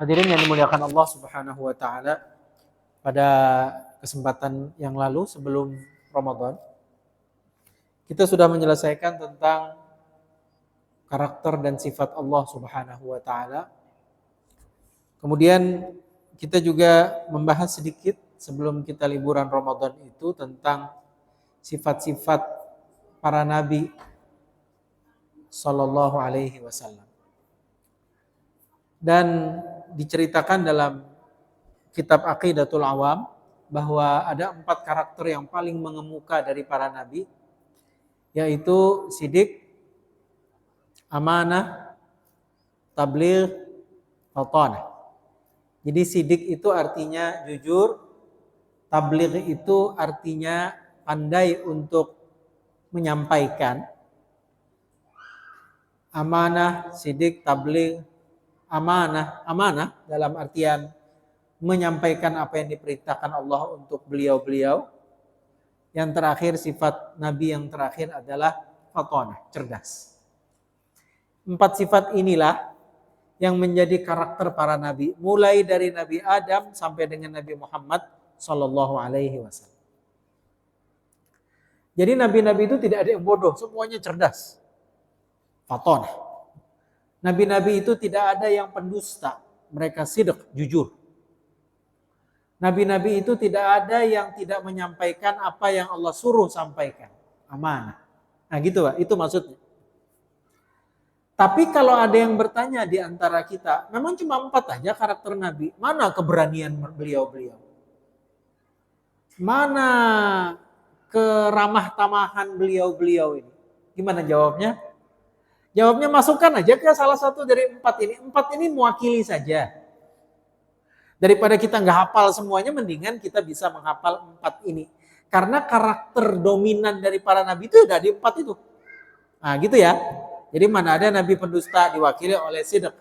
Hadirin yang dimuliakan Allah Subhanahu wa taala, pada kesempatan yang lalu sebelum Ramadan kita sudah menyelesaikan tentang karakter dan sifat Allah Subhanahu wa taala. Kemudian kita juga membahas sedikit sebelum kita liburan Ramadan itu tentang sifat-sifat para nabi sallallahu alaihi wasallam. Dan diceritakan dalam kitab Aqidatul Awam bahwa ada 4 karakter yang paling mengemuka dari para nabi, yaitu sidik, amanah, tabligh, fatanah. Jadi sidik itu artinya jujur, tabligh itu artinya pandai untuk menyampaikan. Amanah, sidik, tabligh, amanah dalam artian menyampaikan apa yang diperintahkan Allah untuk beliau-beliau. Yang terakhir, sifat Nabi yang terakhir adalah fatanah, cerdas. 4 sifat inilah yang menjadi karakter para nabi, mulai dari Nabi Adam sampai dengan Nabi Muhammad sallallahu alaihi wasallam. Jadi nabi-nabi itu tidak ada yang bodoh, semuanya cerdas. Fatanah. Nabi-nabi itu tidak ada yang pendusta, mereka sidq, jujur. Nabi-nabi itu tidak ada yang tidak menyampaikan apa yang Allah suruh sampaikan, amanah. Nah gitu Pak, itu maksudnya. Tapi kalau ada yang bertanya di antara kita, memang cuma 4 aja karakter Nabi, mana keberanian beliau-beliau? Mana keramah tamahan beliau-beliau ini? Gimana jawabnya? Jawabnya masukkan aja ke salah satu dari 4 ini. 4 ini mewakili saja. Daripada kita nggak hafal semuanya, mendingan kita bisa menghafal 4 ini. Karena karakter dominan dari para nabi itu udah di 4 itu. Nah gitu ya. Jadi mana ada nabi pendusta diwakili oleh sidq.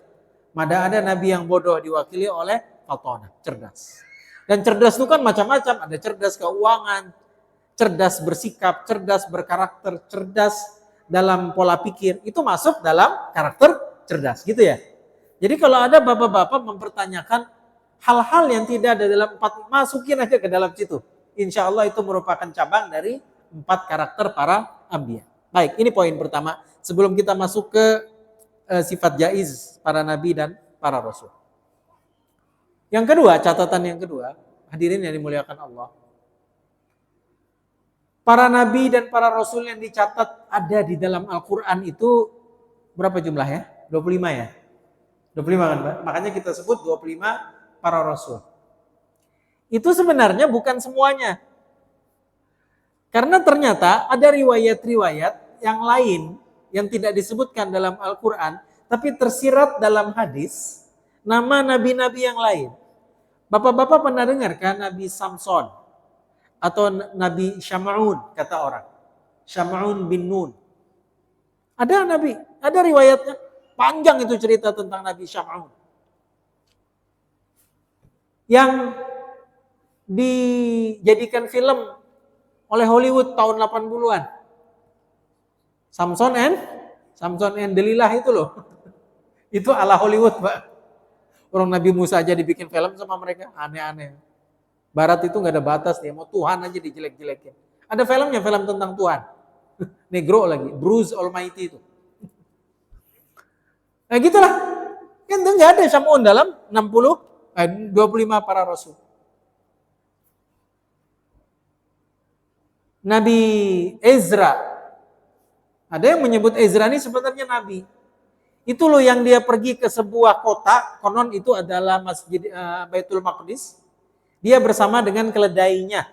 Mana ada nabi yang bodoh diwakili oleh fatanah, cerdas. Dan cerdas itu kan macam-macam. Ada cerdas keuangan, cerdas bersikap, cerdas berkarakter, cerdas dalam pola pikir. Itu masuk dalam karakter cerdas gitu ya. Jadi kalau ada bapak-bapak mempertanyakan hal-hal yang tidak ada dalam 4, masukin aja ke dalam situ. Insya Allah itu merupakan cabang dari 4 karakter para anbiya. Baik, ini poin pertama. Sebelum kita masuk ke sifat jaiz para nabi dan para rasul. Yang kedua, catatan yang kedua, hadirin yang dimuliakan Allah. Para nabi dan para rasul yang dicatat ada di dalam Al-Quran itu berapa jumlahnya? 25 ya? 25 kan Pak? Makanya kita sebut 25 para rasul. Itu sebenarnya bukan semuanya. Karena ternyata ada riwayat-riwayat yang lain yang tidak disebutkan dalam Al-Quran, tapi tersirat dalam hadis nama nabi-nabi yang lain. Bapak-bapak pernah dengar kan Nabi Samson atau Nabi Syam'un kata orang. Syam'un bin Nun. Ada nabi, ada riwayatnya. Panjang itu cerita tentang Nabi Syam'un. Yang dijadikan film oleh Hollywood tahun 80-an. Samson and Delilah itu loh. Itu ala Hollywood, Pak. Orang Nabi Musa aja dibikin film sama mereka, aneh-aneh. Barat itu nggak ada batas, dia mau Tuhan aja dijelek-jelekin. Ada filmnya, film tentang Tuhan. Negro lagi, Bruce Almighty itu. Nah gitulah. Kan nggak ada Syam'un dalam 25 para rasul. Nabi Ezra. Ada yang menyebut Ezra ini sebenarnya nabi. Itu loh yang dia pergi ke sebuah kota, konon itu adalah Masjid Baitul Maqdis. Dia bersama dengan keledainya.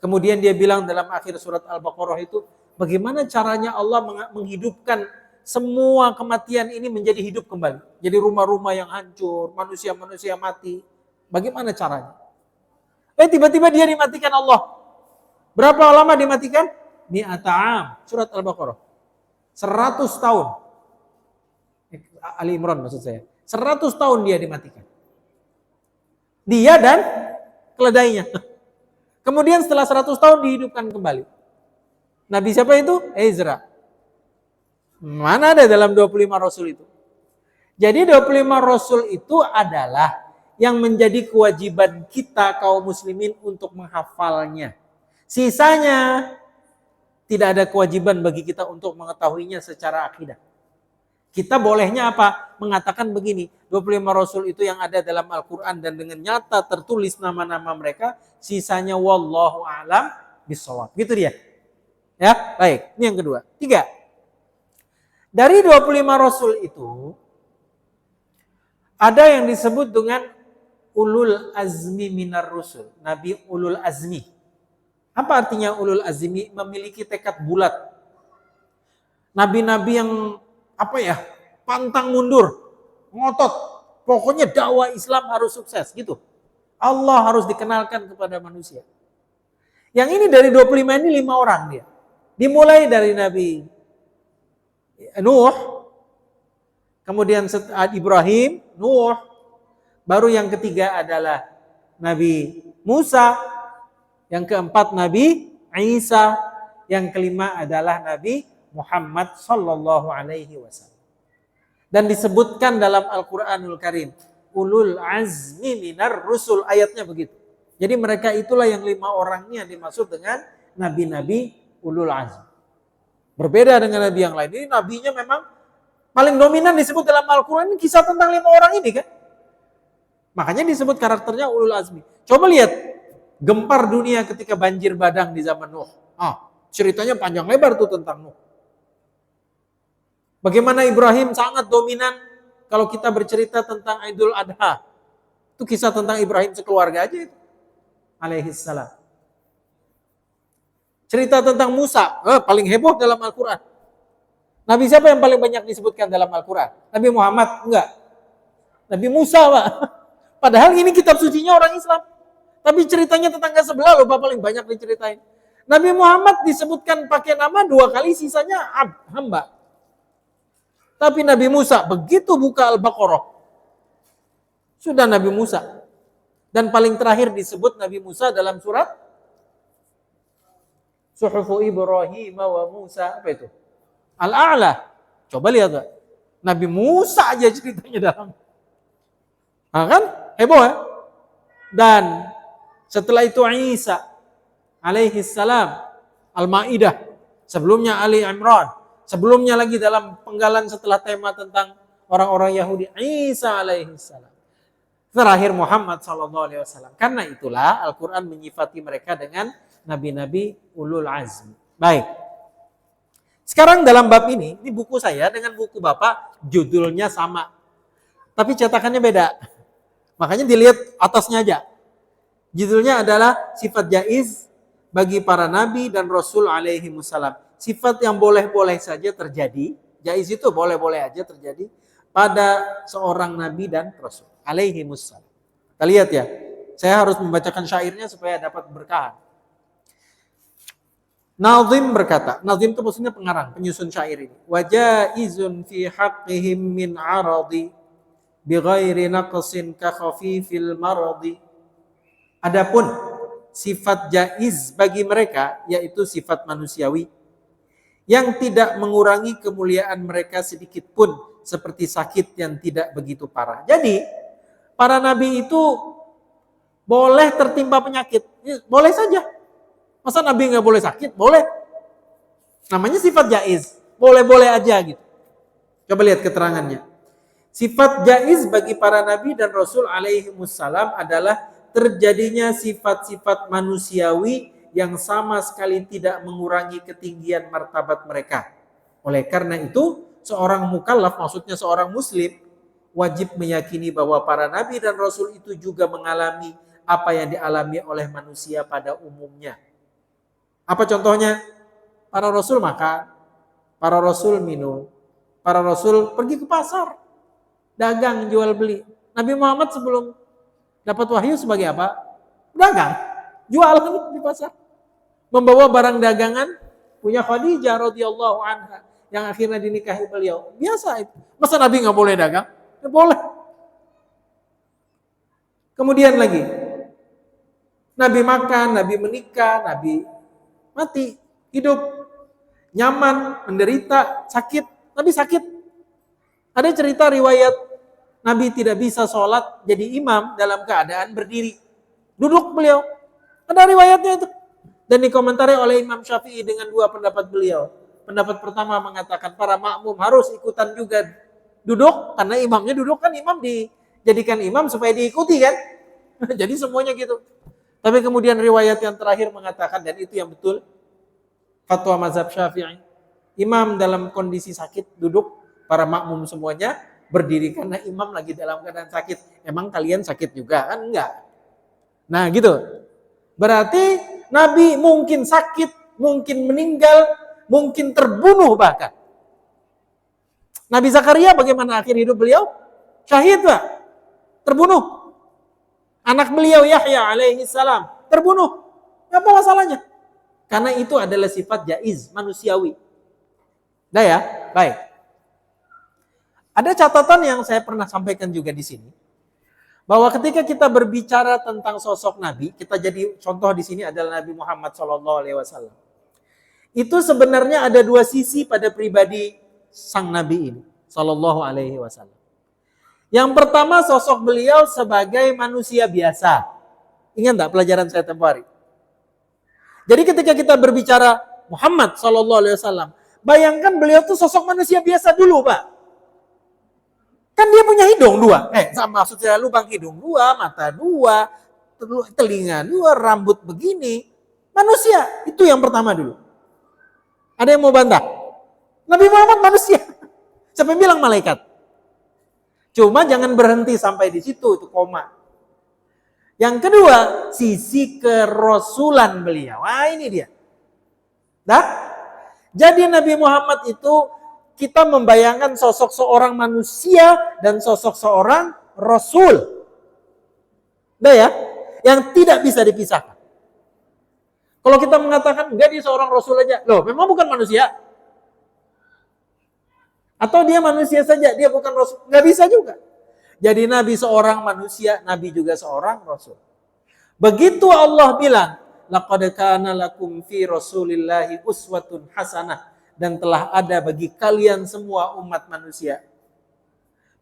Kemudian dia bilang dalam akhir surat Al-Baqarah itu, bagaimana caranya Allah menghidupkan semua kematian ini menjadi hidup kembali. Jadi rumah-rumah yang hancur, manusia-manusia mati. Bagaimana caranya? Tiba-tiba dia dimatikan Allah. Berapa lama dimatikan? Mi'ata'am. Surat Al-Baqarah. 100 tahun. Ali Imran maksud saya. 100 tahun dia dimatikan. Dia dan keledainya. Kemudian setelah 100 tahun dihidupkan kembali. Nabi siapa itu? Ezra. Mana ada dalam 25 rasul itu? Jadi 25 Rasul itu adalah yang menjadi kewajiban kita kaum muslimin untuk menghafalnya. Sisanya tidak ada kewajiban bagi kita untuk mengetahuinya secara akidah. Kita bolehnya apa? Mengatakan begini, 25 Rasul itu yang ada dalam Al-Quran dan dengan nyata tertulis nama-nama mereka, sisanya wallahu a'lam bishawab. Gitu dia. Ya, baik. Ini yang kedua. 3. Dari 25 Rasul itu, ada yang disebut dengan ulul azmi minar rusul. Nabi ulul azmi. Apa artinya ulul azmi? Memiliki tekad bulat. Nabi-nabi yang pantang mundur, ngotot. Pokoknya dakwah Islam harus sukses gitu. Allah harus dikenalkan kepada manusia. Yang ini dari 25 ini 5 orang dia. Dimulai dari Nabi Nuh, kemudian Ibrahim, Nuh, baru yang ketiga adalah Nabi Musa, yang keempat Nabi Isa, yang kelima adalah Nabi Muhammad sallallahu alaihi wasallam. Dan disebutkan dalam Al-Qur'anul Karim, ulul azmi minar rusul, ayatnya begitu. Jadi mereka itulah yang 5 orangnya dimaksud dengan nabi-nabi ulul azmi. Berbeda dengan nabi yang lain. Ini nabinya memang paling dominan disebut dalam Al-Quran, ini kisah tentang 5 orang ini kan. Makanya disebut karakternya ulul azmi. Coba lihat gempar dunia ketika banjir bandang di zaman Nuh. Ceritanya panjang lebar tuh tentang Nuh. Bagaimana Ibrahim sangat dominan kalau kita bercerita tentang Idul Adha. Itu kisah tentang Ibrahim sekeluarga aja itu. Alaihissalam. Cerita tentang Musa, paling heboh dalam Al-Quran. Nabi siapa yang paling banyak disebutkan dalam Al-Quran? Nabi Muhammad? Enggak. Nabi Musa, Pak. Padahal ini kitab sucinya orang Islam. Tapi ceritanya tetangga sebelah loh, Pak, paling banyak diceritain. Nabi Muhammad disebutkan pakai nama 2 kali, sisanya hamba. Tapi Nabi Musa, begitu buka Al-Baqarah, sudah Nabi Musa. Dan paling terakhir disebut Nabi Musa dalam surat Suhufu Ibrahim wa Musa, apa itu? Al-A'la. Coba lihat, Pak. Nabi Musa aja ceritanya dalam. Kan? Heboh ya? Dan setelah itu Isa alaihi salam, Al-Maidah, sebelumnya Ali Imran, sebelumnya lagi dalam penggalan setelah tema tentang orang-orang Yahudi, Isa alaihi salam. Terakhir Muhammad sallallahu alaihi wasallam. Karena itulah Al-Qur'an menyifati mereka dengan nabi-nabi ulul azmi. Baik. Sekarang dalam bab ini buku saya dengan buku Bapak judulnya sama. Tapi cetakannya beda. Makanya dilihat atasnya aja. Judulnya adalah sifat jaiz bagi para nabi dan rasul alaihi wassalam. Sifat yang boleh-boleh saja terjadi. Jaiz itu boleh-boleh aja terjadi pada seorang nabi dan rasul alaihi wassalam. Kita lihat ya. Saya harus membacakan syairnya supaya dapat berkah. Nazim berkata, Nazim itu maksudnya pengarang, penyusun syair ini. Wajaizun fi haqqihim min aradi bighairi naqsin ka khafifil maradi. Adapun sifat jaiz bagi mereka yaitu sifat manusiawi yang tidak mengurangi kemuliaan mereka sedikit pun seperti sakit yang tidak begitu parah. Jadi para nabi itu boleh tertimpa penyakit, boleh saja. Masa nabi nggak boleh sakit? Boleh. Namanya sifat jaiz, boleh-boleh aja gitu. Coba lihat keterangannya. Sifat jaiz bagi para nabi dan rasul alaihi wassalam adalah terjadinya sifat-sifat manusiawi yang sama sekali tidak mengurangi ketinggian martabat mereka. Oleh karena itu, seorang mukallaf, maksudnya seorang muslim, wajib meyakini bahwa para nabi dan rasul itu juga mengalami apa yang dialami oleh manusia pada umumnya. Apa contohnya? Para rasul makan, para rasul minum, para rasul pergi ke pasar, dagang, jual beli. Nabi Muhammad sebelum dapat wahyu sebagai apa? Dagang, jualan di pasar. Membawa barang dagangan punya Khadijah radhiyallahu anha yang akhirnya dinikahi beliau. Biasa itu. Masa Nabi nggak boleh dagang? Ya boleh. Kemudian lagi, Nabi makan, Nabi menikah, Nabi mati, hidup, nyaman, menderita, sakit. Nabi sakit. Ada cerita riwayat Nabi tidak bisa sholat jadi imam dalam keadaan berdiri. Duduk beliau. Ada riwayatnya itu. Dan dikomentari oleh Imam Syafi'i dengan dua pendapat beliau. Pendapat pertama mengatakan para makmum harus ikutan juga duduk. Karena imamnya duduk, kan imam dijadikan imam supaya diikuti kan. Jadi semuanya gitu. Tapi kemudian riwayat yang terakhir mengatakan, dan itu yang betul, fatwa mazhab Syafi'i. Imam dalam kondisi sakit duduk, para makmum semuanya berdiri karena imam lagi dalam keadaan sakit. Emang kalian sakit juga kan? Enggak. Nah gitu. Berarti Nabi mungkin sakit, mungkin meninggal, mungkin terbunuh bahkan. Nabi Zakaria bagaimana akhir hidup beliau? Syahid Pak. Terbunuh. Anak beliau Yahya alaihi salam terbunuh. Apa masalahnya? Karena itu adalah sifat jaiz, manusiawi. Nah ya, baik. Ada catatan yang saya pernah sampaikan juga di sini. Bahwa ketika kita berbicara tentang sosok Nabi, kita jadi contoh di sini adalah Nabi Muhammad SAW. Itu sebenarnya ada dua sisi pada pribadi sang Nabi ini, Sallallahu Alaihi Wasallam. Yang pertama sosok beliau sebagai manusia biasa. Ingat tak pelajaran saya tempoh hari? Jadi ketika kita berbicara Muhammad Sallallahu Alaihi Wasallam, bayangkan beliau tuh sosok manusia biasa dulu, Pak. Kan dia punya hidung dua. Maksudnya lubang hidung dua, mata dua, telinga dua, rambut begini. Manusia, itu yang pertama dulu. Ada yang mau bantah? Nabi Muhammad manusia. Siapa yang bilang malaikat? Cuma jangan berhenti sampai di situ, itu koma. Yang kedua, sisi kerasulan beliau. Wah, ini dia. Nah, jadi Nabi Muhammad itu kita membayangkan sosok seorang manusia dan sosok seorang rasul. Nah ya, yang tidak bisa dipisahkan. Kalau kita mengatakan enggak dia seorang rasul aja, loh memang bukan manusia. Atau dia manusia saja, dia bukan rasul. Enggak bisa juga. Jadi Nabi seorang manusia, Nabi juga seorang rasul. Begitu Allah bilang, laqad kana lakum fi rasulillahi uswatun hasanah, dan telah ada bagi kalian semua umat manusia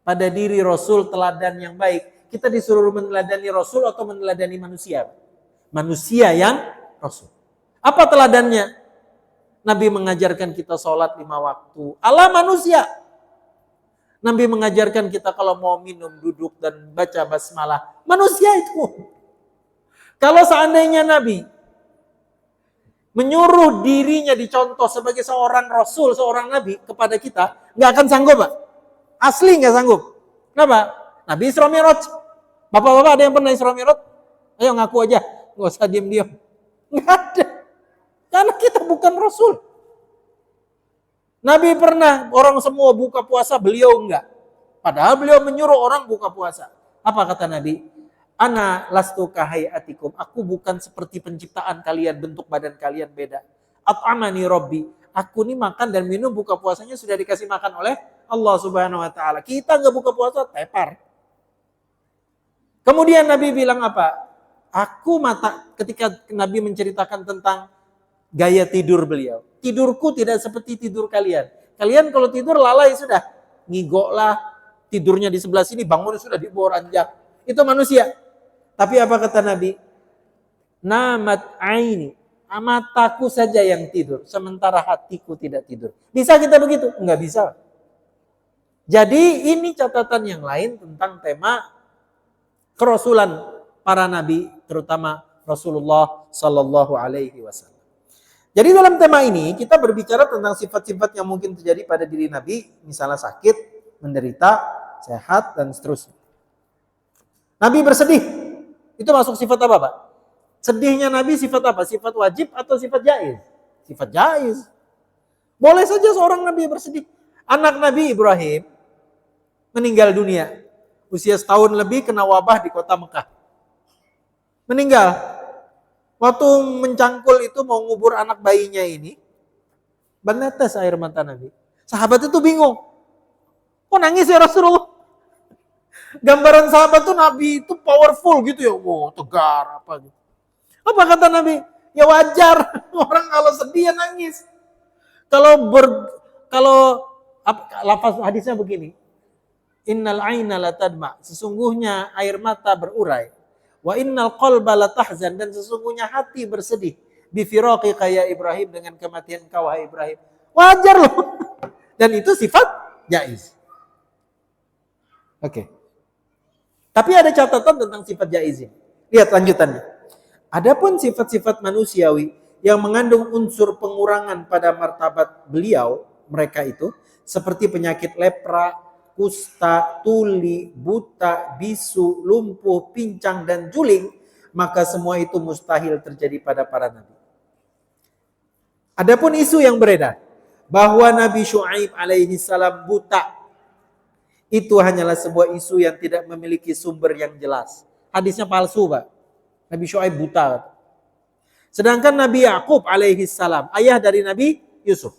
pada diri Rasul teladan yang baik. Kita disuruh meneladani Rasul atau meneladani manusia? Manusia yang Rasul. Apa teladannya? Nabi mengajarkan kita sholat 5 waktu ala manusia. Nabi mengajarkan kita kalau mau minum duduk dan baca basmalah. Manusia itu. Kalau seandainya Nabi menyuruh dirinya dicontoh sebagai seorang Rasul, seorang Nabi kepada kita, nggak akan sanggup, Pak. Asli nggak sanggup. Kenapa? Nabi Isra Mi'raj. Bapak-bapak ada yang pernah Isra Mi'raj? Ayo ngaku aja, nggak usah diam-diam. Nggak ada. Karena kita bukan Rasul. Nabi pernah orang semua buka puasa, beliau enggak. Padahal beliau menyuruh orang buka puasa. Apa kata Nabi? Ana lastu kahayatikum. Aku bukan seperti penciptaan kalian, bentuk badan kalian beda. At'amani Rabbi. Aku ini makan dan minum buka puasanya sudah dikasih makan oleh Allah Subhanahu wa taala. Kita enggak buka puasa, tepar. Kemudian Nabi bilang apa? Ketika Nabi menceritakan tentang gaya tidur beliau. Tidurku tidak seperti tidur kalian. Kalian kalau tidur lalai sudah. Ngigok lah. Tidurnya di sebelah sini, bangun sudah di bawah ranjang. Itu manusia. Tapi apa kata Nabi? Namat aini. Mataku saja yang tidur. Sementara hatiku tidak tidur. Bisa kita begitu? Enggak bisa. Jadi ini catatan yang lain tentang tema kerasulan para nabi. Terutama Rasulullah Sallallahu Alaihi Wasallam. Jadi dalam tema ini kita berbicara tentang sifat-sifat yang mungkin terjadi pada diri Nabi. Misalnya sakit, menderita, sehat, dan seterusnya. Nabi bersedih. Itu masuk sifat apa, Pak? Sedihnya Nabi sifat apa? Sifat wajib atau sifat jaiz? Sifat jaiz. Boleh saja seorang Nabi bersedih. Anak Nabi Ibrahim meninggal dunia. Usia setahun lebih kena wabah di kota Mekah. Meninggal. Waktu mencangkul itu mau ngubur anak bayinya ini, menetes air mata Nabi. Sahabat itu bingung. Kok nangis ya Rasulullah? Gambaran sahabat tuh Nabi itu powerful gitu ya. Wow, tegar apa gitu. Apa kata Nabi? Ya wajar orang kalau sedih ya nangis. Kalau lafaz hadisnya begini. Innal aina latadma, sesungguhnya air mata berurai. Wa innal qalba latahzan, dan sesungguhnya hati bersedih. Bi firaqika ya Ibrahim, dengan kematian kau wahai Ibrahim. Wajar loh. Dan itu sifat jaiz. Oke. Tapi ada catatan tentang sifat jaiz ini. Lihat lanjutannya. Adapun sifat-sifat manusiawi yang mengandung unsur pengurangan pada martabat beliau, mereka itu seperti penyakit lepra, kusta, tuli, buta, bisu, lumpuh, pincang, dan juling, maka semua itu mustahil terjadi pada para nabi. Adapun isu yang beredar bahwa Nabi Syuaib alaihi salam buta, itu hanyalah sebuah isu yang tidak memiliki sumber yang jelas. Hadisnya palsu, Pak. Nabi Syuaib buta. Sedangkan Nabi Yakub alaihi salam, ayah dari Nabi Yusuf,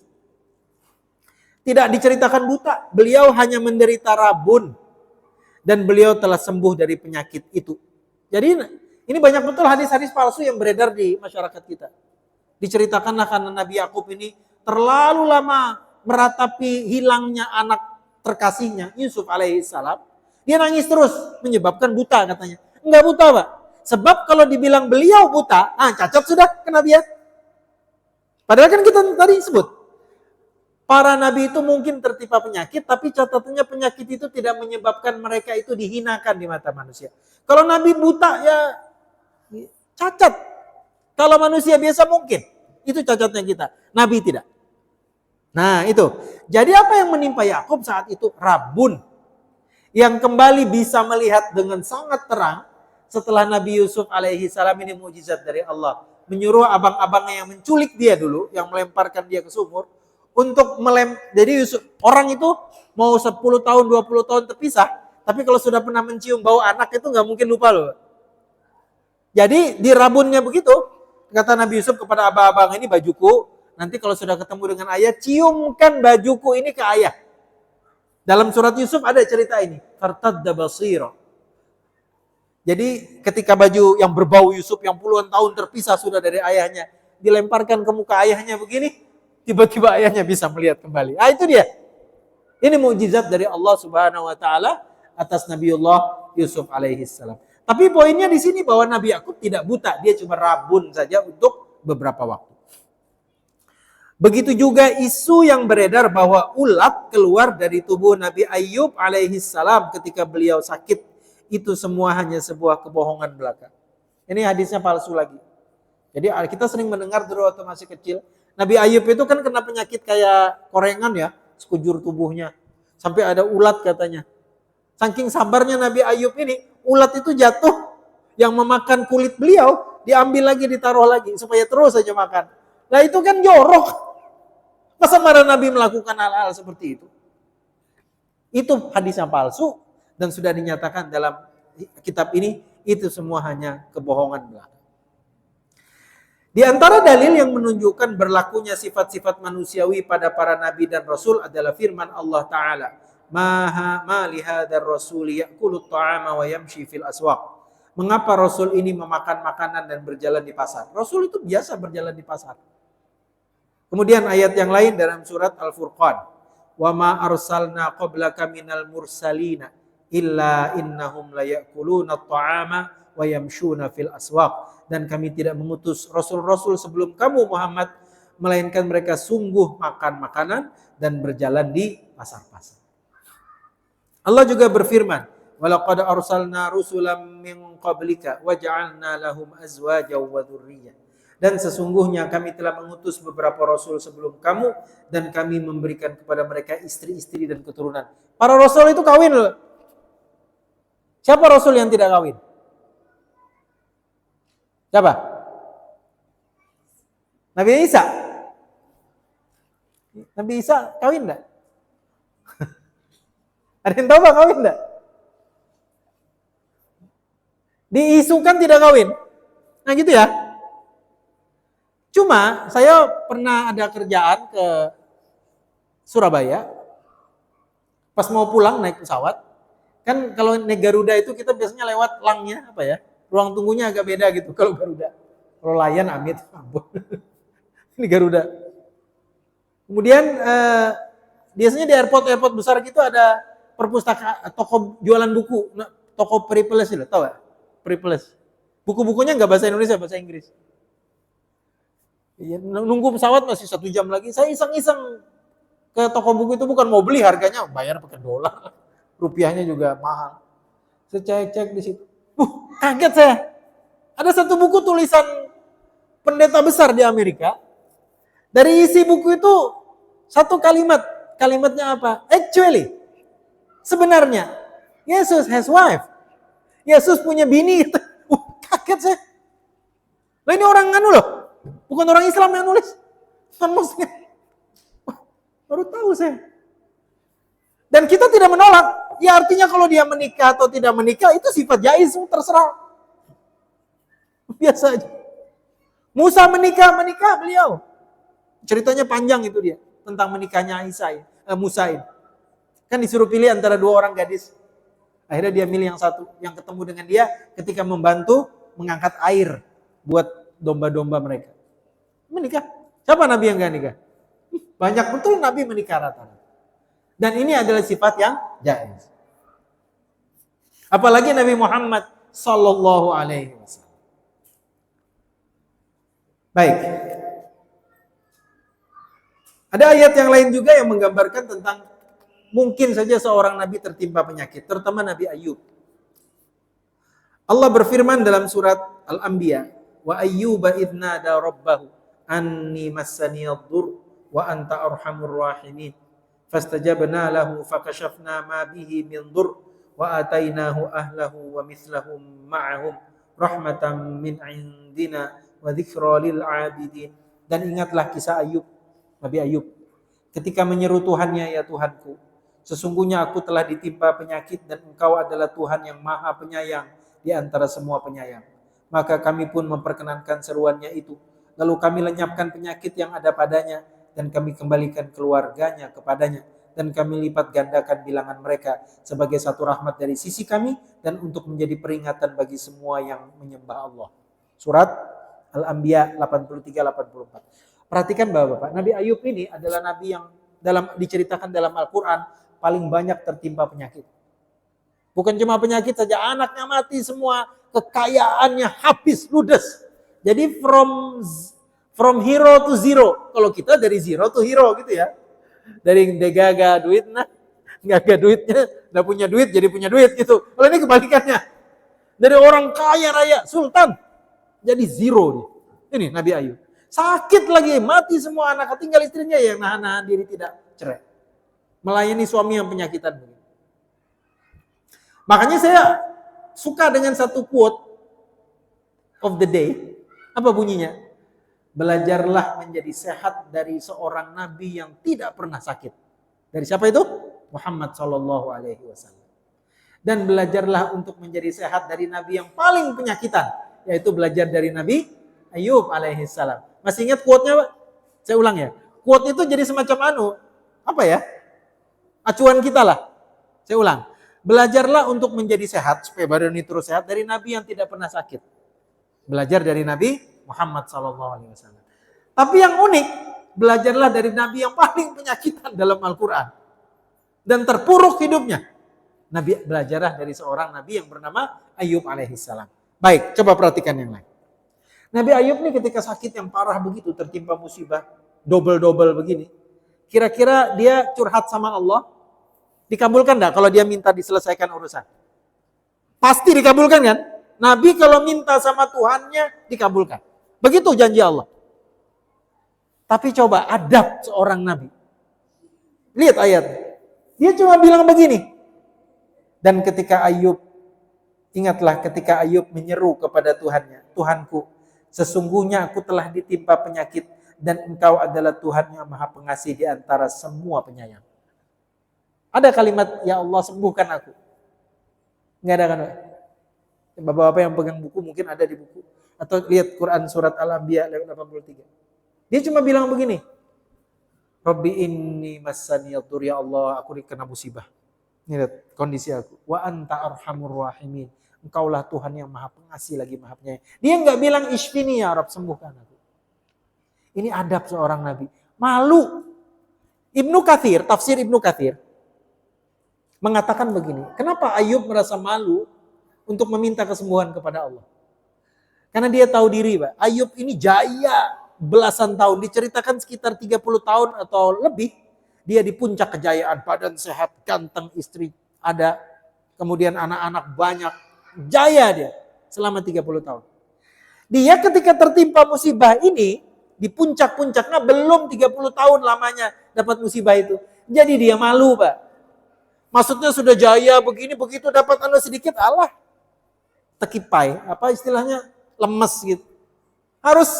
tidak diceritakan buta. Beliau hanya menderita rabun. Dan beliau telah sembuh dari penyakit itu. Jadi ini banyak betul hadis-hadis palsu yang beredar di masyarakat kita. Diceritakanlah karena Nabi Yakub ini terlalu lama meratapi hilangnya anak terkasihnya, Yusuf alaihi salam. Dia nangis terus, menyebabkan buta katanya. Enggak buta, Pak. Sebab kalau dibilang beliau buta, cacat sudah kenabian. Padahal kan kita tadi sebut, para nabi itu mungkin tertimpa penyakit, tapi catatannya penyakit itu tidak menyebabkan mereka itu dihinakan di mata manusia. Kalau nabi buta, ya cacat. Kalau manusia biasa mungkin. Itu cacatnya kita. Nabi tidak. Nah itu. Jadi apa yang menimpa Yakub saat itu? Rabun. Yang kembali bisa melihat dengan sangat terang setelah Nabi Yusuf alaihi salam, ini mukjizat dari Allah. Menyuruh abang-abangnya yang menculik dia dulu, yang melemparkan dia ke sumur, untuk jadi Yusuf, orang itu mau 10 tahun, 20 tahun terpisah, tapi kalau sudah pernah mencium bau anak itu nggak mungkin lupa loh. Jadi di rabunnya begitu, kata Nabi Yusuf kepada abang-abang, ini bajuku, nanti kalau sudah ketemu dengan ayah, ciumkan bajuku ini ke ayah. Dalam surat Yusuf ada cerita ini. Fartadda basira. Jadi ketika baju yang berbau Yusuf yang puluhan tahun terpisah sudah dari ayahnya, dilemparkan ke muka ayahnya begini, tiba-tiba ayahnya bisa melihat kembali. Itu dia. Ini mukjizat dari Allah Subhanahu wa taala atas Nabiullah Yusuf alaihi salam. Tapi poinnya di sini bahwa Nabi Yakub tidak buta, dia cuma rabun saja untuk beberapa waktu. Begitu juga isu yang beredar bahwa ulat keluar dari tubuh Nabi Ayub alaihi salam ketika beliau sakit. Itu semua hanya sebuah kebohongan belaka. Ini hadisnya palsu lagi. Jadi kita sering mendengar dulu waktu masih kecil, Nabi Ayub itu kan kena penyakit kayak korengan ya, sekujur tubuhnya. Sampai ada ulat katanya. Saking sabarnya Nabi Ayub ini, ulat itu jatuh yang memakan kulit beliau, diambil lagi, ditaruh lagi supaya terus saja makan. Nah itu kan jorok. Masa para Nabi melakukan hal-hal seperti itu? Itu hadis yang palsu dan sudah dinyatakan dalam kitab ini, itu semua hanya kebohongan belaka. Di antara dalil yang menunjukkan berlakunya sifat-sifat manusiawi pada para nabi dan rasul adalah firman Allah Ta'ala. Ma lihadzal rasuli ya'kulu ta'ama wa yamshi fil aswaq. Mengapa rasul ini memakan makanan dan berjalan di pasar? Rasul itu biasa berjalan di pasar. Kemudian ayat yang lain dalam surat Al-Furqan. Wa ma arsalna qablaka minal mursalina illa innahum la ya'kuluna at-ta'ama wa yamshuna fil aswaq. Dan kami tidak mengutus rasul-rasul sebelum kamu Muhammad, melainkan mereka sungguh makan makanan dan berjalan di pasar-pasar. Allah juga berfirman, walaqad arsalna rusulan min qablika wa ja'alna lahum azwajan wa dzurriyyah. Dan sesungguhnya kami telah mengutus beberapa rasul sebelum kamu dan kami memberikan kepada mereka istri-istri dan keturunan. Para rasul itu kawin loh. Siapa rasul yang tidak kawin? Siapa? Nabi Isa. Nabi Isa kawin enggak? Ada yang tahu Pak kawin enggak? Diisukan tidak kawin. Nah gitu ya. Cuma saya pernah ada kerjaan ke Surabaya. Pas mau pulang naik pesawat. Kan kalau naik Garuda itu kita biasanya lewat langnya apa ya? Ruang tunggunya agak beda gitu kalau Garuda. Kalau Lion amit, ampun. Ini Garuda. Kemudian biasanya di airport besar gitu ada toko jualan buku, toko Periplus itu, tahu gak? Periplus. Buku-bukunya nggak bahasa Indonesia, bahasa Inggris. Ya, nunggu pesawat masih 1 jam lagi. Saya iseng-iseng ke toko buku itu, bukan mau beli, harganya bayar pakai dolar. Rupiahnya juga mahal. Saya cek-cek di situ. Kaget saya. Ada satu buku tulisan pendeta besar di Amerika. Dari isi buku itu satu kalimat. Kalimatnya apa? Actually, sebenarnya Yesus has wife. Yesus punya bini. Kaget saya. Lah ini orang anu loh. Bukan orang Islam yang nulis. Non Muslim. Baru tahu saya. Dan kita tidak menolak. Ya artinya kalau dia menikah atau tidak menikah itu sifat jaiz, terserah. Biasa aja. Musa menikah beliau. Ceritanya panjang itu dia. Tentang menikahnya Musa ini. Kan disuruh pilih antara 2 orang gadis. Akhirnya dia milih yang satu. Yang ketemu dengan dia ketika membantu mengangkat air buat domba-domba mereka. Menikah. Siapa Nabi yang gak nikah? Banyak betul Nabi menikah rata-rata. Dan ini adalah sifat yang jaiz. Apalagi Nabi Muhammad sallallahu alaihi wasallam. Baik. Ada ayat yang lain juga yang menggambarkan tentang mungkin saja seorang nabi tertimpa penyakit, terutama Nabi Ayub. Allah berfirman dalam surat Al-Anbiya, wa ayyuba idna da rabbahu anni massaniyadh-dhur wa anta arhamur rahimin fastajabna lahu fakashafna ma bihi min dhur wa atainahu ahlahu wa mithlahum ma'ahum rahmatan min indina wa dzikra lil 'abidin. Dan ingatlah kisah Ayub, Nabi Ayub, ketika menyeru Tuhannya, ya Tuhanku, sesungguhnya aku telah ditimpa penyakit dan Engkau adalah Tuhan yang Maha Penyayang di antara semua penyayang. Maka kami pun memperkenankan seruannya itu. Lalu kami lenyapkan penyakit yang ada padanya dan kami kembalikan keluarganya kepadanya. Dan kami lipat gandakan bilangan mereka sebagai satu rahmat dari sisi kami dan untuk menjadi peringatan bagi semua yang menyembah Allah. Surat Al-Anbiya 83-84. Perhatikan Bapak-bapak, Nabi Ayub ini adalah nabi yang diceritakan dalam Al-Quran paling banyak tertimpa penyakit. Bukan cuma penyakit saja, anaknya mati semua, kekayaannya habis, ludes. Jadi from hero to zero. Kalau kita dari zero to hero gitu ya. Dari degaga duit, nggak ada duitnya, nggak punya duit jadi punya duit gitu. Kalau ini kebalikannya. Dari orang kaya raya, sultan, jadi zero. Ini Nabi Ayub. Sakit lagi, mati semua anak, tinggal istrinya yang nahan diri tidak cerai. Melayani suami yang penyakitan. Makanya saya suka dengan satu quote of the day. Apa bunyinya? Belajarlah menjadi sehat dari seorang nabi yang tidak pernah sakit. Dari siapa itu? Muhammad sallallahu alaihi wasallam. Dan belajarlah untuk menjadi sehat dari nabi yang paling penyakitan, yaitu belajar dari Nabi Ayub alaihi salam. Masih ingat quote-nya, Pak? Saya ulang ya. Quote itu jadi semacam apa ya? Acuan kita lah. Saya ulang. Belajarlah untuk menjadi sehat supaya badan ini terus sehat dari nabi yang tidak pernah sakit. Belajar dari Nabi Muhammad SAW. Tapi yang unik, belajarlah dari nabi yang paling penyakitan dalam Al-Quran. Dan terpuruk hidupnya. Belajarlah dari seorang nabi yang bernama Ayub alaihissalam. Baik, coba perhatikan yang lain. Nabi Ayub ini ketika sakit yang parah begitu, tertimpa musibah, double-double begini. Kira-kira dia curhat sama Allah, dikabulkan enggak kalau dia minta diselesaikan urusan? Pasti dikabulkan kan? Nabi kalau minta sama Tuhannya, dikabulkan. Begitu janji Allah. Tapi coba adab seorang Nabi. Lihat ayatnya. Dia cuma bilang begini. Dan ketika Ayub, ingatlah ketika Ayub menyeru kepada Tuhannya, Tuhanku, sesungguhnya aku telah ditimpa penyakit dan Engkau adalah Tuhan yang Maha Pengasih di antara semua penyayang. Ada kalimat, ya Allah sembuhkan aku. Enggak ada kan? Bapak-bapak yang pegang buku mungkin ada di buku. Atau lihat Quran surat Al-Anbiya 83. Dia cuma bilang begini. Rabbi inni massaniyadh-dhur, ya Allah aku kena musibah. Ini lihat kondisi aku. Wa anta arhamur rahimin. Engkaulah Tuhan yang Maha Pengasih lagi Maha Penyayang. Dia enggak bilang isfini ya Rabb, sembuhkan aku. Ini adab seorang nabi. Malu. Ibnu Katsir, tafsir Ibnu Katsir mengatakan begini, kenapa Ayub merasa malu untuk meminta kesembuhan kepada Allah? Karena dia tahu diri, Pak. Ayub ini jaya belasan tahun, diceritakan sekitar 30 tahun atau lebih, dia di puncak kejayaan, badan sehat, ganteng, istri ada, kemudian anak-anak banyak, jaya dia selama 30 tahun. Dia ketika tertimpa musibah ini, di puncak-puncaknya belum 30 tahun lamanya dapat musibah itu. Jadi dia malu, Pak. Maksudnya sudah jaya begini, begitu dapat sedikit, Allah tekipai, apa istilahnya, lemes gitu. Harus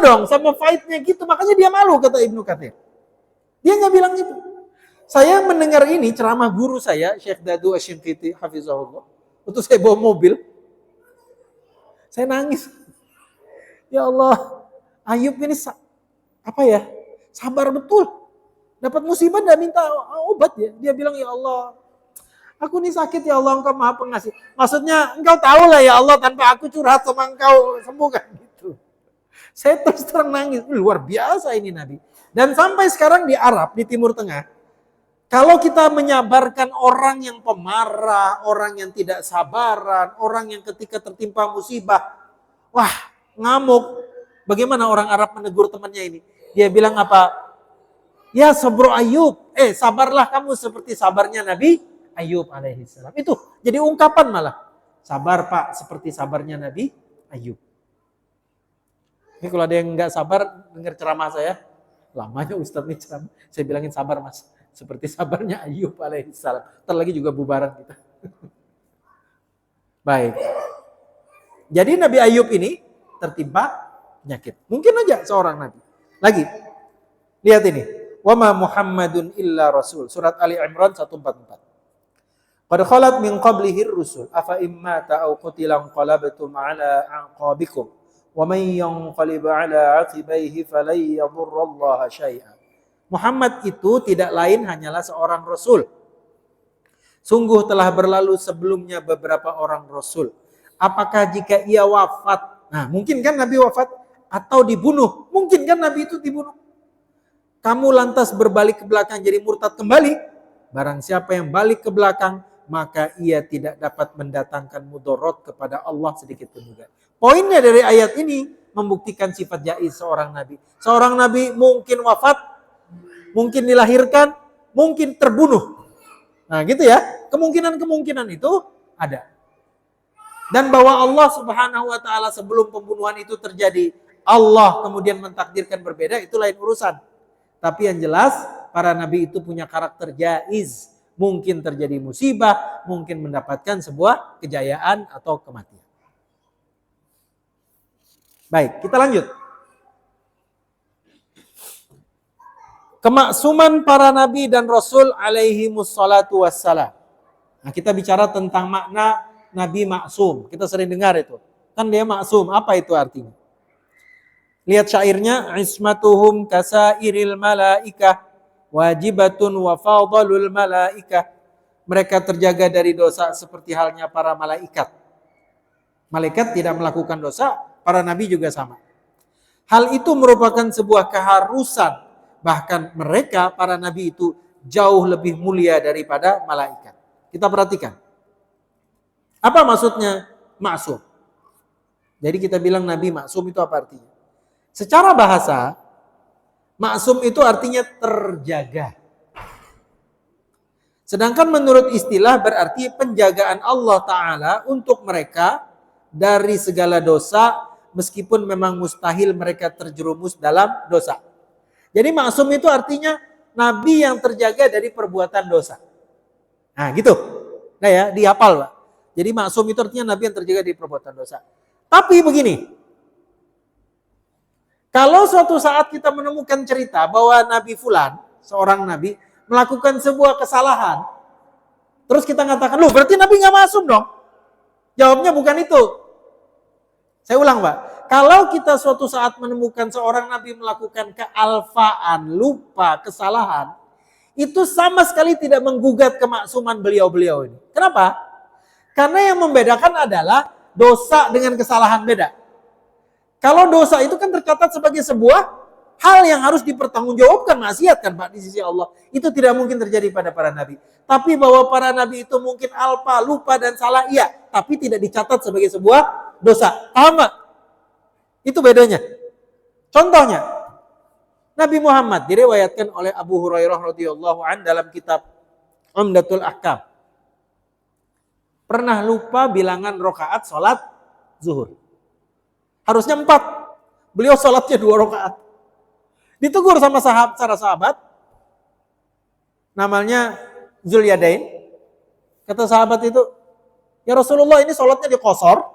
dong, sama fight-nya gitu. Makanya dia malu, kata Ibnu Katsir. Dia nggak bilang gitu. Saya mendengar ini ceramah guru saya, Syekh Dadu Asy-Shinqiti, hafizahullah. Waktu saya bawa mobil, saya nangis. Ya Allah, Ayub ini sabar betul. Dapat musibah dan minta obat ya. Dia bilang, ya Allah, aku ini sakit ya Allah, Engkau Maha Pengasih. Maksudnya Engkau tahu lah ya Allah, tanpa aku curhat sama Engkau sembuhkan gitu. Saya terus terang nangis. Luar biasa ini Nabi. Dan sampai sekarang di Arab, di Timur Tengah, kalau kita menyabarkan orang yang pemarah, orang yang tidak sabaran, orang yang ketika tertimpa musibah, wah ngamuk. Bagaimana orang Arab menegur temannya ini? Dia bilang apa? Ya sabro Ayub, sabarlah kamu seperti sabarnya Nabi Ayub alaihissalam. Itu jadi ungkapan malah. Sabar Pak, seperti sabarnya Nabi Ayub. Ini kalau ada yang nggak sabar, dengar ceramah saya. Lamanya Ustadz nih ceramah. Saya bilangin sabar Mas. Seperti sabarnya Ayub alaihissalam. Ntar lagi juga bubaran kita. Baik. Jadi Nabi Ayub ini tertimpa penyakit. Mungkin aja seorang Nabi. Lagi. Lihat ini. Wama Muhammadun illa Rasul. Surat Ali Imran 144. Qad khalat min qablihi rusul afa imma ta'aw qutilan qalabtum ala aqabikum wa man yanqalib ala aqibaihi falan yadurrallaha syai'a. Muhammad itu tidak lain hanyalah seorang rasul. Sungguh telah berlalu sebelumnya beberapa orang rasul. Apakah jika ia wafat? Nah, mungkin kan Nabi wafat atau dibunuh? Mungkin kan Nabi itu dibunuh? Kamu lantas berbalik ke belakang jadi murtad kembali? Barang siapa yang balik ke belakang, maka ia tidak dapat mendatangkan mudarat kepada Allah sedikit pun juga. Poinnya dari ayat ini membuktikan sifat jaiz seorang nabi. Seorang nabi mungkin wafat, mungkin dilahirkan, mungkin terbunuh. Nah gitu ya, kemungkinan-kemungkinan itu ada. Dan bahwa Allah subhanahu wa ta'ala sebelum pembunuhan itu terjadi, Allah kemudian mentakdirkan berbeda, itu lain urusan. Tapi yang jelas, para nabi itu punya karakter jaiz. Mungkin terjadi musibah, mungkin mendapatkan sebuah kejayaan atau kematian. Baik, kita lanjut. Kemaksuman para nabi dan rasul alaihi mussalatu wassalam. Nah, kita bicara tentang makna nabi maksum. Kita sering dengar itu. Kan dia maksum, apa itu artinya? Lihat syairnya, ismatuhum kasairil malaikah wajibatun wa fadalul malaikah. Mereka terjaga dari dosa seperti halnya para malaikat. Malaikat tidak melakukan dosa, para nabi juga sama. Hal itu merupakan sebuah keharusan. Bahkan mereka, para nabi itu jauh lebih mulia daripada malaikat. Kita perhatikan. Apa maksudnya maksum? Jadi kita bilang nabi maksum itu apa artinya? Secara bahasa, maksum itu artinya terjaga. Sedangkan menurut istilah berarti penjagaan Allah Ta'ala untuk mereka dari segala dosa, meskipun memang mustahil mereka terjerumus dalam dosa. Jadi maksum itu artinya nabi yang terjaga dari perbuatan dosa. Nah gitu. Nah ya, dihafal Pak. Jadi maksum itu artinya nabi yang terjaga dari perbuatan dosa. Tapi begini. Kalau suatu saat kita menemukan cerita bahwa Nabi Fulan, seorang Nabi, melakukan sebuah kesalahan. Terus kita katakan, loh berarti Nabi gak maksum dong? Jawabnya bukan itu. Saya ulang Pak. Kalau kita suatu saat menemukan seorang Nabi melakukan kealfaan, lupa, kesalahan, itu sama sekali tidak menggugat kemaksuman beliau-beliau ini. Kenapa? Karena yang membedakan adalah dosa dengan kesalahan beda. Kalau dosa itu kan tercatat sebagai sebuah hal yang harus dipertanggungjawabkan maksiat kan Pak di sisi Allah. Itu tidak mungkin terjadi pada para nabi. Tapi bahwa para nabi itu mungkin alpa, lupa dan salah, iya. Tapi tidak dicatat sebagai sebuah dosa. Paham Pak? Itu bedanya. Contohnya, Nabi Muhammad diriwayatkan oleh Abu Hurairah radhiyallahu an dalam kitab Umdatul Ahkam. Pernah lupa bilangan rakaat sholat zuhur. Harusnya 4. Beliau sholatnya 2 rakaat. Ditegur sama sahabat. Namanya Zulyadain. Kata sahabat itu, ya Rasulullah ini sholatnya dikosor.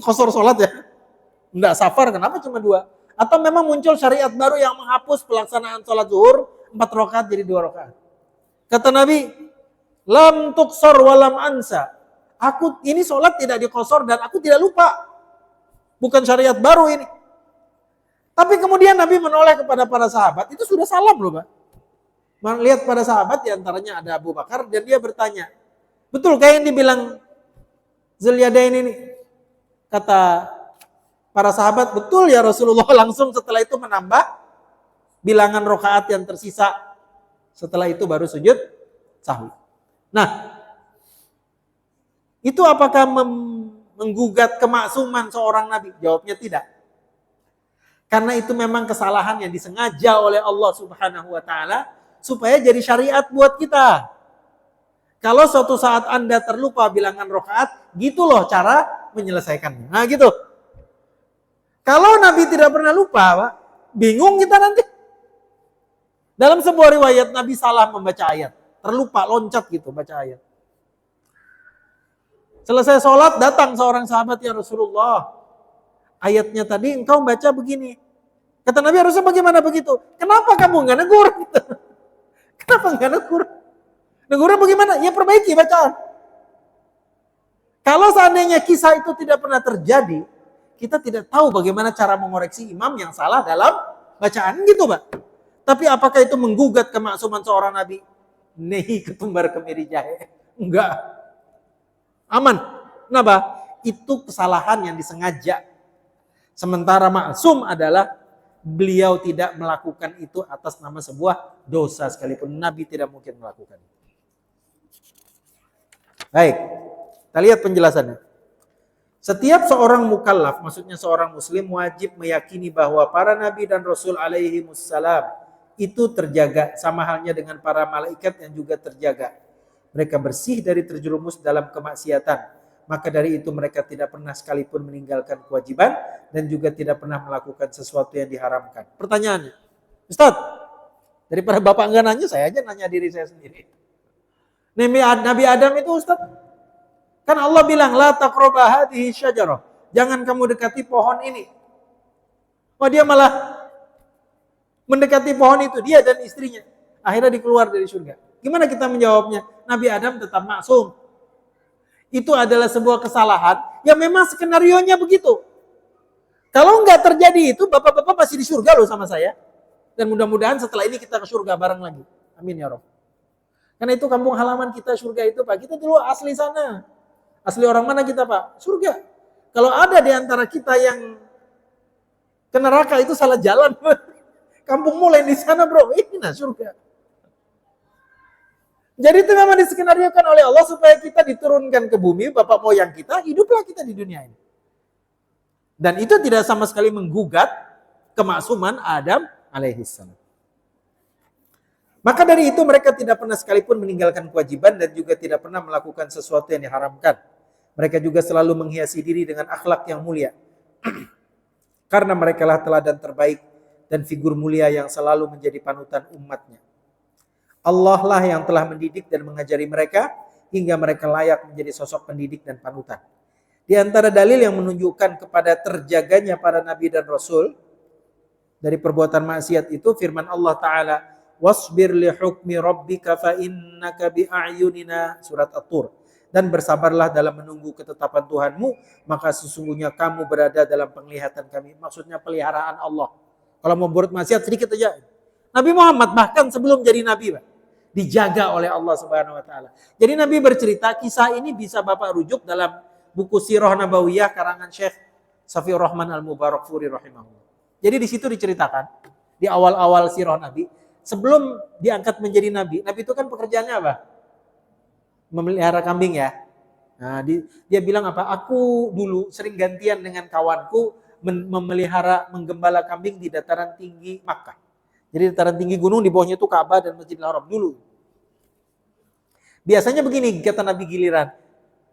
Kosor sholat ya. Enggak safar, kenapa cuma 2? Atau memang muncul syariat baru yang menghapus pelaksanaan sholat zuhur 4 rakaat jadi 2 rakaat. Kata Nabi, lam tuksor walam ansa. Aku ini sholat tidak dikosor dan aku tidak lupa. Bukan syariat baru ini. Tapi kemudian Nabi menoleh kepada para sahabat. Itu sudah salam loh Pak. Lihat pada sahabat diantaranya ada Abu Bakar. Dan dia bertanya. Betul kayak yang dibilang Zulyadain ini. Kata para sahabat, betul ya Rasulullah. Langsung setelah itu menambah bilangan rakaat yang tersisa. Setelah itu baru sujud sahwi. Nah, itu apakah menggugat kemaksuman seorang nabi? Jawabnya tidak. Karena itu memang kesalahan yang disengaja oleh Allah Subhanahu wa taala supaya jadi syariat buat kita. Kalau suatu saat Anda terlupa bilangan rakaat, gitu loh cara menyelesaikannya. Nah, gitu. Kalau Nabi tidak pernah lupa, Pak, bingung kita nanti. Dalam sebuah riwayat Nabi salah membaca ayat, terlupa loncat gitu baca ayat. Selesai sholat, datang seorang sahabat, ya Rasulullah. Ayatnya tadi engkau baca begini. Kata Nabi, harusnya bagaimana begitu? Kenapa kamu nggak negur? Kenapa nggak negur? Negurnya bagaimana? Ya perbaiki bacaan. Kalau seandainya kisah itu tidak pernah terjadi, kita tidak tahu bagaimana cara mengoreksi imam yang salah dalam bacaan gitu Pak. Tapi apakah itu menggugat kemaksuman seorang Nabi? Nehi ketumbar kemiri jahe. Enggak. Aman. Kenapa? Itu kesalahan yang disengaja. Sementara maksum adalah beliau tidak melakukan itu atas nama sebuah dosa sekalipun. Nabi tidak mungkin melakukan itu. Baik, kita lihat penjelasannya. Setiap seorang mukallaf, maksudnya seorang muslim, wajib meyakini bahwa para nabi dan rasul alaihi wassalam itu terjaga, sama halnya dengan para malaikat yang juga terjaga. Mereka bersih dari terjerumus dalam kemaksiatan. Maka dari itu mereka tidak pernah sekalipun meninggalkan kewajiban dan juga tidak pernah melakukan sesuatu yang diharamkan. Pertanyaannya, Ustaz, daripada Bapak enggak nanya, saya aja nanya diri saya sendiri. Nabi Adam itu Ustaz, kan Allah bilang, la taqraba hadhihi syajarah. Jangan kamu dekati pohon ini. Oh, dia malah mendekati pohon itu, dia dan istrinya. Akhirnya dikeluar dari surga. Gimana kita menjawabnya? Nabi Adam tetap maksum. Itu adalah sebuah kesalahan yang memang skenarionya begitu. Kalau nggak terjadi itu, bapak-bapak pasti di surga loh sama saya. Dan mudah-mudahan setelah ini kita ke surga bareng lagi. Amin ya Rabb. Karena itu kampung halaman kita surga itu Pak. Kita dulu asli sana. Asli orang mana kita Pak? Surga. Kalau ada di antara kita yang ke neraka itu salah jalan. Kampung mulai di sana bro. Ini nah surga. Jadi itu memang diskenariokan oleh Allah supaya kita diturunkan ke bumi, bapak moyang kita, hiduplah kita di dunia ini. Dan itu tidak sama sekali menggugat kemaksuman Adam alaihissalam. Maka dari itu mereka tidak pernah sekalipun meninggalkan kewajiban dan juga tidak pernah melakukan sesuatu yang diharamkan. Mereka juga selalu menghiasi diri dengan akhlak yang mulia. Karena mereka lah teladan terbaik dan figur mulia yang selalu menjadi panutan umatnya. Allah lah yang telah mendidik dan mengajari mereka hingga mereka layak menjadi sosok pendidik dan panutan. Di antara dalil yang menunjukkan kepada terjaganya para nabi dan rasul dari perbuatan maksiat itu firman Allah Ta'ala, wasbir li hukmi rabbika fa innaka bi a'yunina, surat At-Tur. Dan bersabarlah dalam menunggu ketetapan Tuhanmu, maka sesungguhnya kamu berada dalam penglihatan kami. Maksudnya peliharaan Allah. Kalau mau berbuat maksiat sedikit aja. Nabi Muhammad bahkan sebelum jadi nabi, Pak, dijaga oleh Allah Subhanahu wa taala. Jadi Nabi bercerita, kisah ini bisa Bapak rujuk dalam buku Sirah Nabawiyah karangan Syekh Safiur Rahman Al-Mubarakfuri rahimahullah. Jadi di situ diceritakan Di awal-awal sirah Nabi, sebelum diangkat menjadi Nabi, Nabi itu kan pekerjaannya apa? Memelihara kambing ya. Nah, dia bilang apa? Aku dulu sering gantian dengan kawanku memelihara, menggembala kambing di dataran tinggi Makkah. Jadi dataran tinggi gunung, di bawahnya itu Ka'bah dan Masjidil Haram dulu. Biasanya begini, kata Nabi giliran.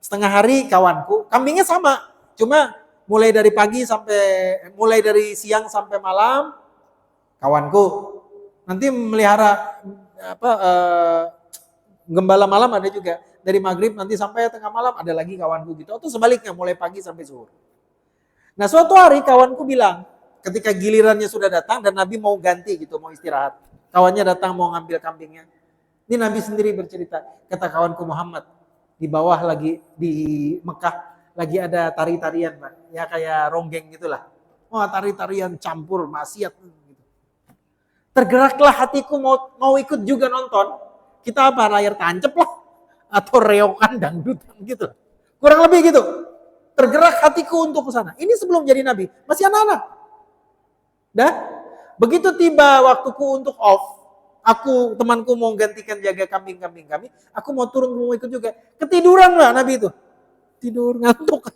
Setengah hari kawanku, kambingnya sama. Cuma mulai dari siang sampai malam, kawanku. Nanti melihara gembala malam ada juga. Dari maghrib nanti sampai tengah malam ada lagi kawanku gitu. Atau sebaliknya mulai pagi sampai zuhur. Nah suatu hari kawanku bilang, ketika gilirannya sudah datang dan Nabi mau ganti gitu, mau istirahat. Kawannya datang mau ngambil kambingnya. Ini Nabi sendiri bercerita, kata kawanku Muhammad, di bawah lagi di Mekah lagi ada tari-tarian, Pak. Ya kayak ronggeng gitulah. Wah, tari-tarian campur maksiat gitu. Tergeraklah hatiku mau ikut juga nonton. Kita apa, layar tancap lah atau reokan dangdutan gitu. Kurang lebih gitu. Tergerak hatiku untuk ke sana. Ini sebelum jadi Nabi, masih anak-anak. Dah, begitu tiba waktuku untuk off, temanku mau gantikan jaga kambing-kambing kami, aku mau turun mau ikut juga. Ketiduran lah Nabi itu. Tidur ngantuk.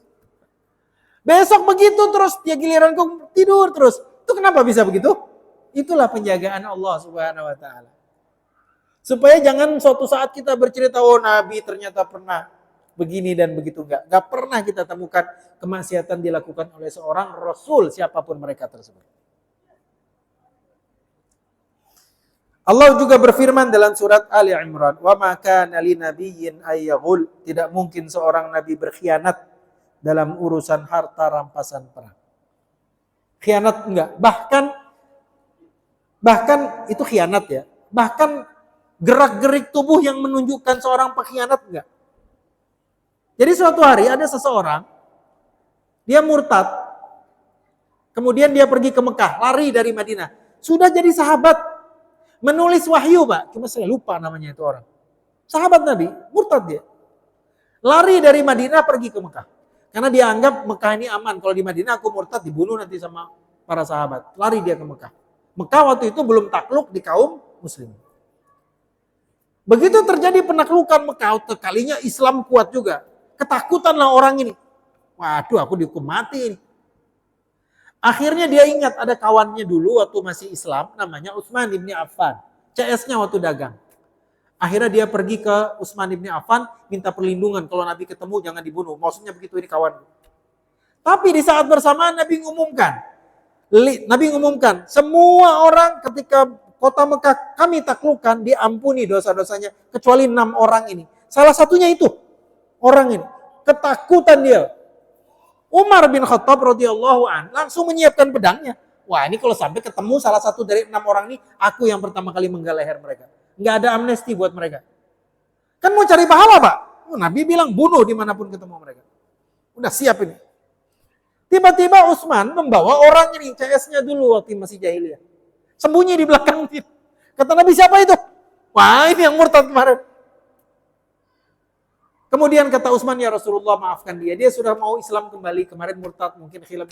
Besok begitu terus, dia giliranku tidur terus. Itu kenapa bisa begitu? Itulah penjagaan Allah Subhanahu wa taala. Supaya jangan suatu saat kita bercerita, oh Nabi ternyata pernah begini dan begitu. Enggak pernah kita temukan kemaksiatan dilakukan oleh seorang Rasul siapapun mereka tersebut. Allah juga berfirman dalam surat Ali Imran, "Wa ma kana linabiyyin ayyaghul." Tidak mungkin seorang nabi berkhianat dalam urusan harta rampasan perang. Khianat enggak. Bahkan itu khianat ya. Bahkan gerak-gerik tubuh yang menunjukkan seorang pengkhianat enggak. Jadi suatu hari ada seseorang, dia murtad, kemudian dia pergi ke Mekah, lari dari Madinah. Sudah jadi sahabat, menulis wahyu Pak, cuma saya lupa namanya itu orang. Sahabat Nabi, murtad dia. Lari dari Madinah pergi ke Mekah. Karena dia anggap Mekah ini aman, kalau di Madinah aku murtad dibunuh nanti sama para sahabat. Lari dia ke Mekah. Mekah waktu itu belum takluk di kaum muslim. Begitu terjadi penaklukan Mekah, kalinya Islam kuat juga. Ketakutanlah orang ini. Waduh, aku dihukum mati ini. Akhirnya dia ingat ada kawannya dulu waktu masih Islam, namanya Utsman bin Affan. CS-nya waktu dagang. Akhirnya dia pergi ke Utsman bin Affan, minta perlindungan. Kalau Nabi ketemu jangan dibunuh. Maksudnya begitu, ini kawan. Tapi di saat bersamaan Nabi ngumumkan, semua orang ketika kota Mekah kami taklukkan, diampuni dosa-dosanya kecuali 6 orang ini. Salah satunya itu orang ini, ketakutan dia. Umar bin Khattab radhiyallahu an langsung menyiapkan pedangnya. Wah, ini kalau sampai ketemu salah satu dari 6 orang ini, aku yang pertama kali menggal leher mereka. Nggak ada amnesti buat mereka. Kan mau cari pahala Pak. Nabi bilang bunuh dimanapun ketemu mereka. Udah siap ini. Tiba-tiba Utsman membawa orang ini, CS-nya dulu waktu masih jahiliyah. Sembunyi di belakang dia. Kata Nabi, siapa itu? Wah, ini yang murtad kemarin. Kemudian kata Utsman, ya Rasulullah maafkan dia. Dia sudah mau Islam kembali. Kemarin murtad, mungkin khilaf.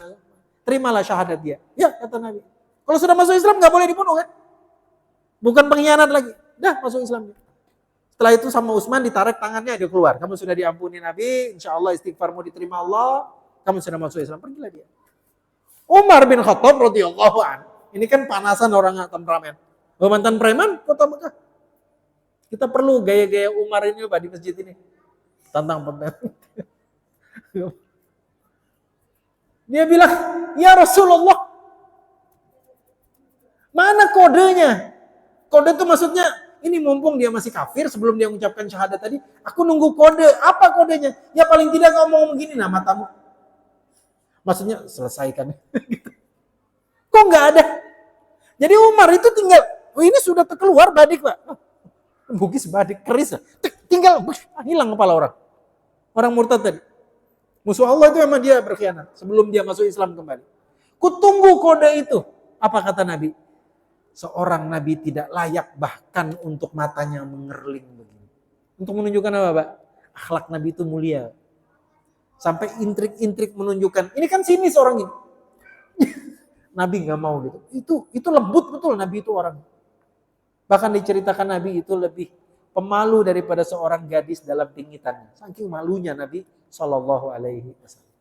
Terimalah syahadat dia. Ya, kata Nabi. Kalau sudah masuk Islam gak boleh dibunuh kan? Bukan pengkhianat lagi. Dah masuk Islam. Setelah itu sama Utsman ditarik tangannya, dia keluar. Kamu sudah diampuni Nabi. Insya Allah istighfarmu diterima Allah. Kamu sudah masuk Islam. Pergilah dia. Umar bin Khattab radhiyallahu anhu. Ini kan panasan orang temperamen. Mantan preman kota Mekah. Kita perlu gaya-gaya Umar ini Pak di masjid ini. Tantang pemain. Dia bilang, ya Rasulullah, mana kodenya? Kode itu maksudnya, ini mumpung dia masih kafir sebelum dia mengucapkan syahadat tadi, aku nunggu kode. Apa kodenya? Ya paling tidak kau mau begini nama tamu. Maksudnya selesaikan. Kok nggak ada? Jadi Umar itu tinggal, ini sudah terkeluar badik Pak. Bugis badik, keris. Tinggal, hilang kepala orang. Orang murtad tadi. Musuh Allah itu memang dia berkhianat sebelum dia masuk Islam kembali. Kutunggu kode itu. Apa kata Nabi? Seorang Nabi tidak layak bahkan untuk matanya mengerling begini. Untuk menunjukkan apa Pak? Akhlak Nabi itu mulia. Sampai intrik-intrik menunjukkan. Ini kan sinis orang ini. Nabi nggak mau gitu. Itu lembut betul Nabi itu orang. Bahkan diceritakan Nabi itu lebih pemalu daripada seorang gadis dalam pingitannya. Saking malunya Nabi Shallallahu Alaihi Wasallam.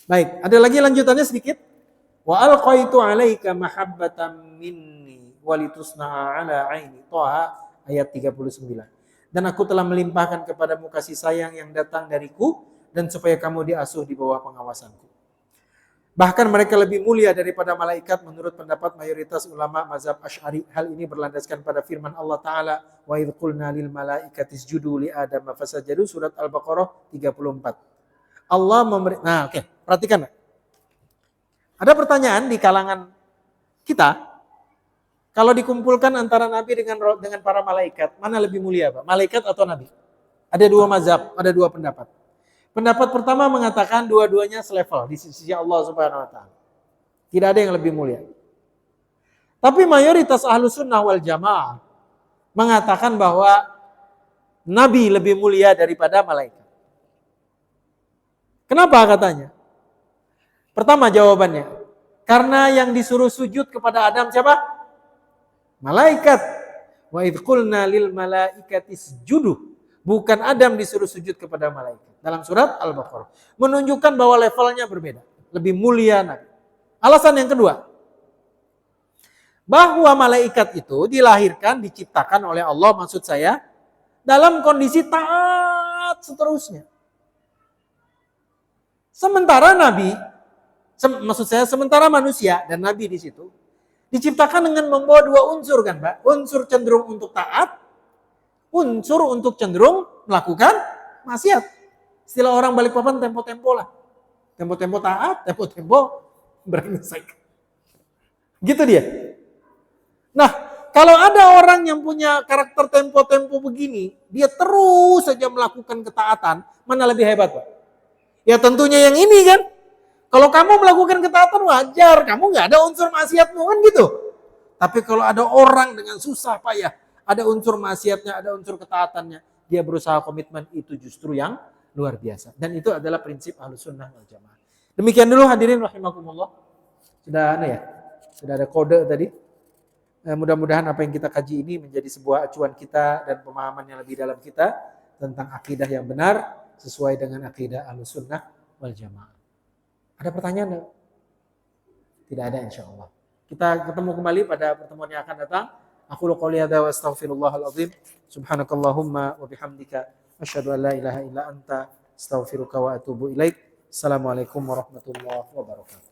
Baik, ada lagi lanjutannya sedikit. Wa alqaitu 'alaika mahabbatan minni walitusna'a 'ala 'aini. Thaha ayat 39. Dan aku telah melimpahkan kepadamu kasih sayang yang datang dariku dan supaya kamu diasuh di bawah pengawasanku. Bahkan mereka lebih mulia daripada malaikat menurut pendapat mayoritas ulama mazhab Asy'ari. Hal ini berlandaskan pada firman Allah Ta'ala, wa idh qulna lil malaikati isjudu li Adam fasajadu, surat Al-Baqarah 34. Allah memberi, perhatikan. Ada pertanyaan di kalangan kita, kalau dikumpulkan antara Nabi dengan para malaikat, mana lebih mulia, Pak? Malaikat atau Nabi? Ada dua mazhab, ada dua pendapat. Pendapat pertama mengatakan dua-duanya selevel di sisi Allah Subhanahu wa taala. Tidak ada yang lebih mulia. Tapi mayoritas Ahlus Sunnah wal Jamaah mengatakan bahwa Nabi lebih mulia daripada malaikat. Kenapa katanya? Pertama jawabannya, karena yang disuruh sujud kepada Adam siapa? Malaikat. Wa idh qulna lil malaikati isjudu. Bukan Adam disuruh sujud kepada malaikat. Dalam surat Al-Baqarah. Menunjukkan bahwa levelnya berbeda. Lebih mulia Nabi. Alasan yang kedua. Bahwa malaikat itu dilahirkan, diciptakan oleh Allah, maksud saya, dalam kondisi taat seterusnya. Sementara Nabi, sementara manusia dan Nabi di situ, diciptakan dengan membawa dua unsur kan Pak. Unsur cenderung untuk taat, unsur untuk cenderung melakukan maksiat. Istilah orang Balikpapan tempo-tempo lah. Tempo-tempo taat, tempo-tempo brengsek. Gitu dia. Nah, kalau ada orang yang punya karakter tempo-tempo begini, dia terus saja melakukan ketaatan, mana lebih hebat Pak? Ya tentunya yang ini kan. Kalau kamu melakukan ketaatan wajar, kamu nggak ada unsur maksiatmu kan gitu. Tapi kalau ada orang dengan susah payah, ada unsur maksiatnya, ada unsur ketaatannya, dia berusaha komitmen, itu justru yang luar biasa. Dan itu adalah prinsip Ahlus Sunnah wal Jamaah. Demikian dulu hadirin rahimakumullah. Sudah ada kode tadi. Mudah-mudahan apa yang kita kaji ini menjadi sebuah acuan kita dan pemahaman yang lebih dalam kita tentang akidah yang benar sesuai dengan akidah Ahlus Sunnah wal Jamaah. Ada pertanyaan? Tidak ada insyaallah. Kita ketemu kembali pada pertemuan yang akan datang. Aqulu qouli hadza wa astaghfirullahal azim. Subhanakallahumma wa bihamdika asyhadu an la ilaha illa anta astaghfiruka wa atubu ilaik. Assalamualaikum warahmatullahi wabarakatuh.